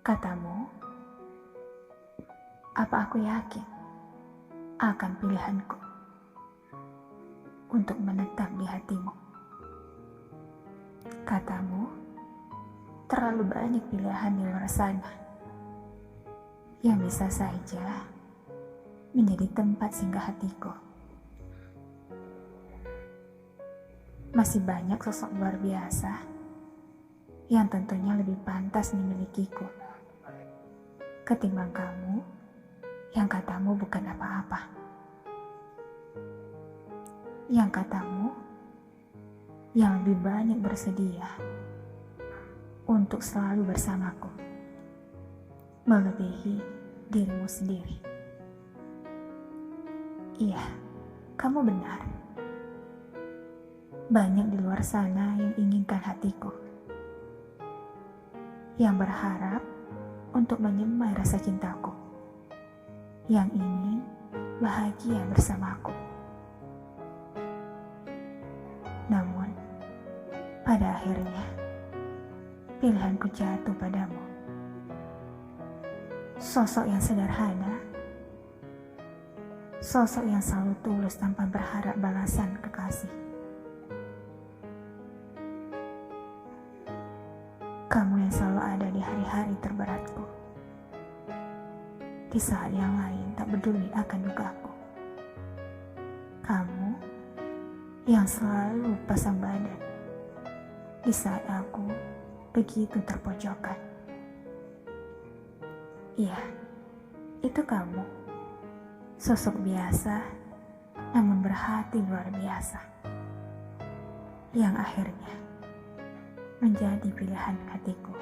Katamu, apa aku yakin akan pilihanku untuk menetap di hatimu? Katamu, terlalu banyak pilihan di luar sana yang bisa saja menjadi tempat singgah hatiku. Masih banyak sosok luar biasa yang tentunya lebih pantas dimilikiku ketimbang kamu yang katamu bukan apa-apa. Yang katamu yang lebih banyak bersedia untuk selalu bersamaku, melebihi dirimu sendiri. Iya, kamu benar. Banyak di luar sana yang inginkan hatiku, yang berharap untuk menyemai rasa cintaku, yang ingin bahagia bersamaku. Namun, pada akhirnya, pilihanku jatuh padamu. Sosok yang sederhana, sosok yang selalu tulus tanpa berharap balasan kekasih. Kamu yang selalu ada di hari-hari terberatku, di saat yang lain tak peduli akan dukaku. Kamu yang selalu pasang badan di saat aku begitu terpojokan. Iya, itu kamu, sosok biasa namun berhati luar biasa, yang akhirnya menjadi pilihan hatiku.